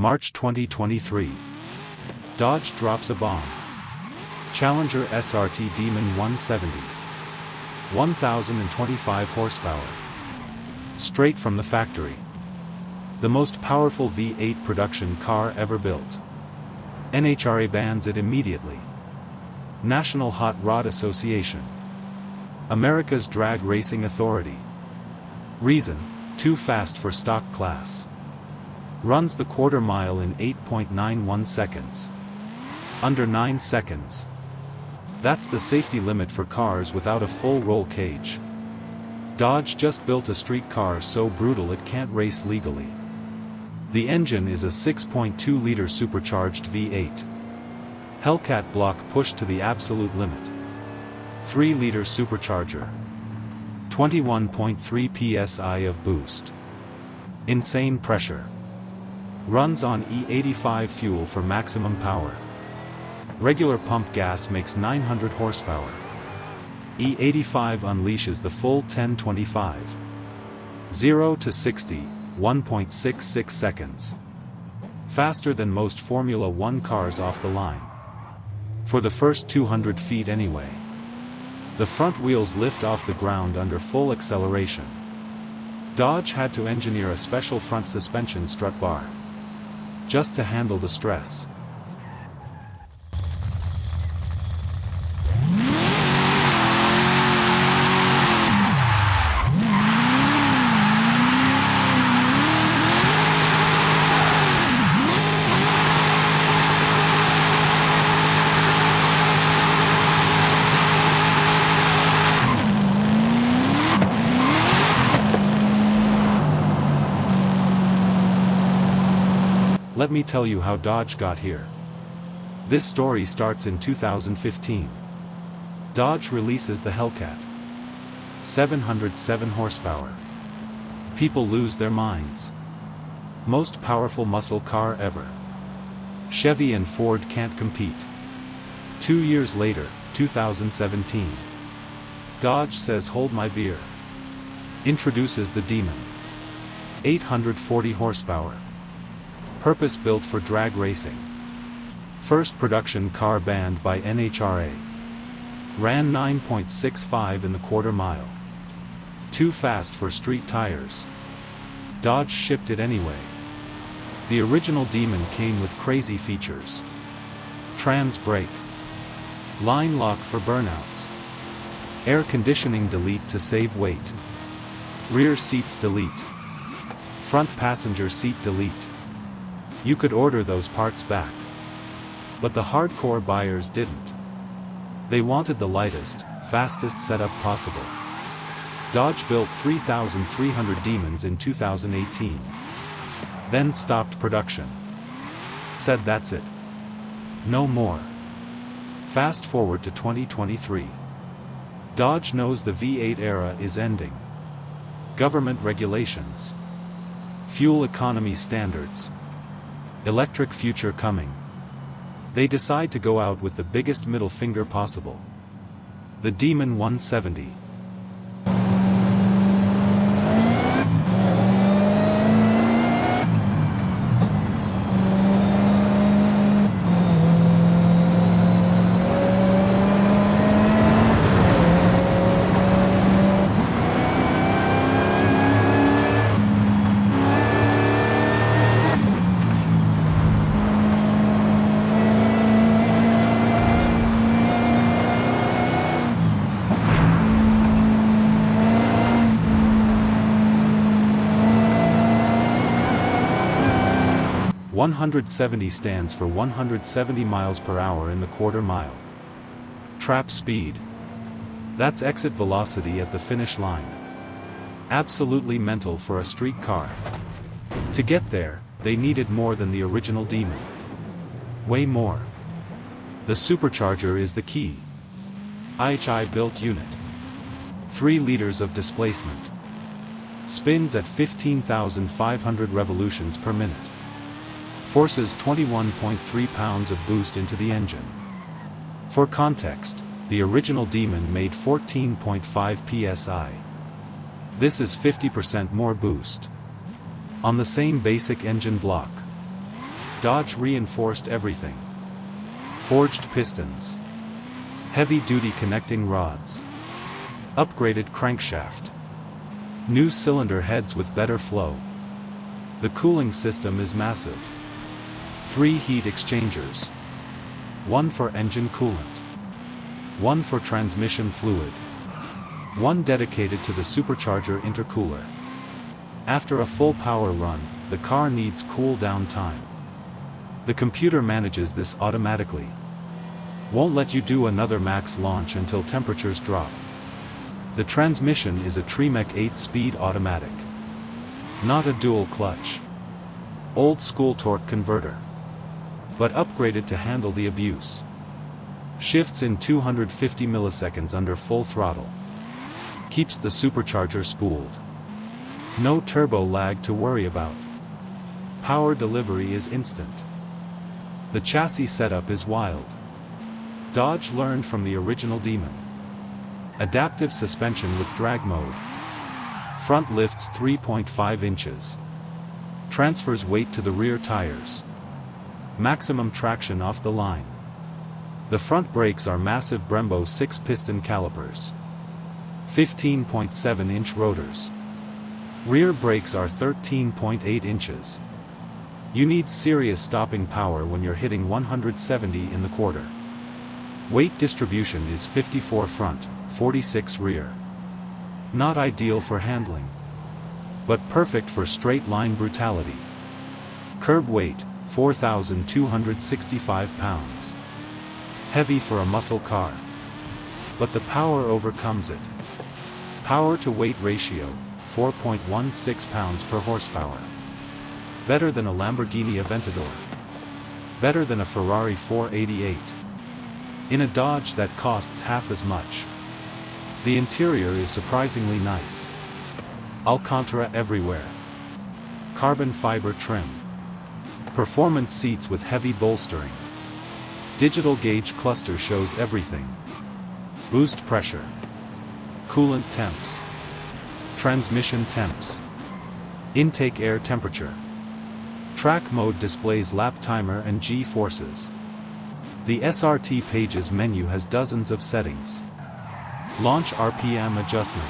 March 2023. Dodge drops a bomb. Challenger SRT Demon 170. 1025 horsepower. Straight from the factory. The most powerful V8 production car ever built. NHRA bans it immediately. National Hot Rod Association. America's Drag Racing Authority. Reason: too fast for stock class. Runs the quarter mile in 8.91 seconds. Under 9 seconds. That's the safety limit for cars without a full roll cage. Dodge just built a street car so brutal it can't race legally. The engine is a 6.2-liter supercharged V8. Hellcat block pushed to the absolute limit. 3-liter supercharger. 21.3 psi of boost. Insane pressure. Runs on E85 fuel for maximum power. Regular pump gas makes 900 horsepower. E85 unleashes the full 1025. 0 to 60, 1.66 seconds. Faster than most Formula 1 cars off the line. For the first 200 feet anyway. The front wheels lift off the ground under full acceleration. Dodge had to engineer a special front suspension strut bar. Just to handle the stress. Let me tell you how Dodge got here. This story starts in 2015. Dodge releases the Hellcat. 707 horsepower. People lose their minds. Most powerful muscle car ever. Chevy and Ford can't compete. 2 years later, 2017. Dodge says hold my beer. Introduces the Demon. 840 horsepower. Purpose-built for drag racing. First production car banned by NHRA. Ran 9.65 in the quarter mile. Too fast for street tires. Dodge shipped it anyway. The original Demon came with crazy features. Trans brake. Line lock for burnouts. Air conditioning delete to save weight. Rear seats delete. Front passenger seat delete. You could order those parts back. But the hardcore buyers didn't. They wanted the lightest, fastest setup possible. Dodge built 3,300 Demons in 2018. Then stopped production. Said that's it. No more. Fast forward to 2023. Dodge knows the V8 era is ending. Government regulations. Fuel economy standards. Electric future coming. They decide to go out with the biggest middle finger possible. The Demon 170. .170 stands for 170 miles per hour in the quarter mile. Trap speed. That's exit velocity at the finish line. Absolutely mental for a street car. To get there, they needed more than the original Demon. Way more. The supercharger is the key. HEMI built unit. 3 liters of displacement. Spins at 15,500 revolutions per minute. Forces 21.3 pounds of boost into the engine. For context, the original Demon made 14.5 psi. This is 50% more boost. On the same basic engine block. Dodge reinforced everything. Forged pistons. Heavy-duty connecting rods. Upgraded crankshaft. New cylinder heads with better flow. The cooling system is massive. 3 heat exchangers. 1 for engine coolant. 1 for transmission fluid. 1 dedicated to the supercharger intercooler. After a full power run, the car needs cool down time. The computer manages this automatically. Won't let you do another max launch until temperatures drop. The transmission is a Tremec 8-speed automatic. Not a dual clutch. Old school torque converter. But upgraded to handle the abuse. Shifts in 250 milliseconds under full throttle. Keeps the supercharger spooled. No turbo lag to worry about. Power delivery is instant. The chassis setup is wild. Dodge learned from the original Demon. Adaptive suspension with drag mode. Front lifts 3.5 inches. Transfers weight to the rear tires. Maximum traction off the line. The front brakes are massive Brembo 6-piston calipers. 15.7-inch rotors. Rear brakes are 13.8 inches. You need serious stopping power when you're hitting 170 in the quarter. Weight distribution is 54 front, 46 rear. Not ideal for handling, but perfect for straight-line brutality. Curb weight, 4,265 pounds. Heavy for a muscle car. But the power overcomes it. Power-to-weight ratio, 4.16 pounds per horsepower. Better than a Lamborghini Aventador. Better than a Ferrari 488. In a Dodge that costs half as much. The interior is surprisingly nice. Alcantara everywhere. Carbon fiber trim. Performance seats with heavy bolstering. Digital gauge cluster shows everything. Boost pressure. Coolant temps. Transmission temps. Intake air temperature. Track mode displays lap timer and G-forces. The SRT Pages menu has dozens of settings. Launch RPM adjustment.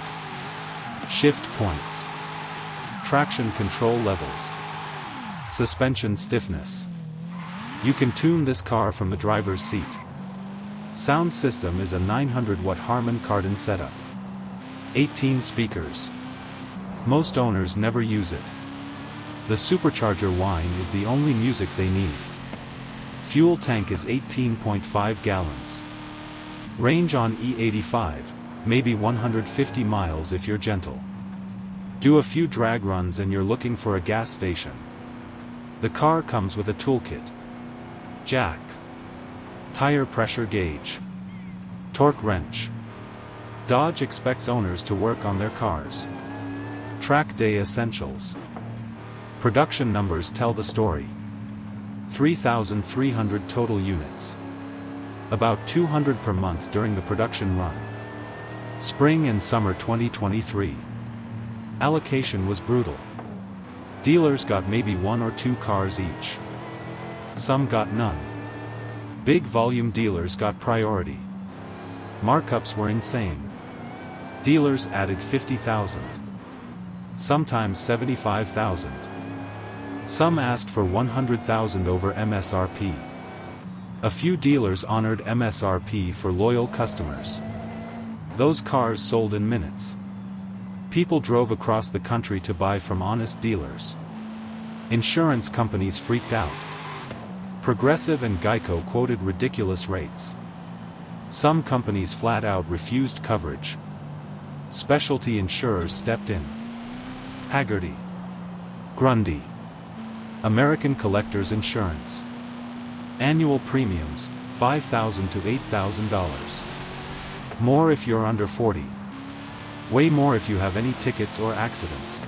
Shift points. Traction control levels. Suspension stiffness. You can tune this car from the driver's seat. Sound system is a 900-watt Harman Kardon setup. 18 speakers. Most owners never use it. The supercharger whine is the only music they need. Fuel tank is 18.5 gallons. Range on E85, maybe 150 miles if you're gentle. Do a few drag runs and you're looking for a gas station. The car comes with a toolkit. Jack. Tire pressure gauge. Torque wrench. Dodge expects owners to work on their cars. Track day essentials. Production numbers tell the story. 3,300 total units. About 200 per month during the production run. Spring and summer 2023. Allocation was brutal. Dealers got maybe 1 or 2 cars each. Some got none. Big volume dealers got priority. Markups were insane. Dealers added 50,000. Sometimes 75,000. Some asked for 100,000 over MSRP. A few dealers honored MSRP for loyal customers. Those cars sold in minutes. People drove across the country to buy from honest dealers. Insurance companies freaked out. Progressive and Geico quoted ridiculous rates. Some companies flat out refused coverage. Specialty insurers stepped in. Hagerty. Grundy. American Collectors Insurance. Annual premiums, $5,000 to $8,000. More if you're under 40. Way more if you have any tickets or accidents.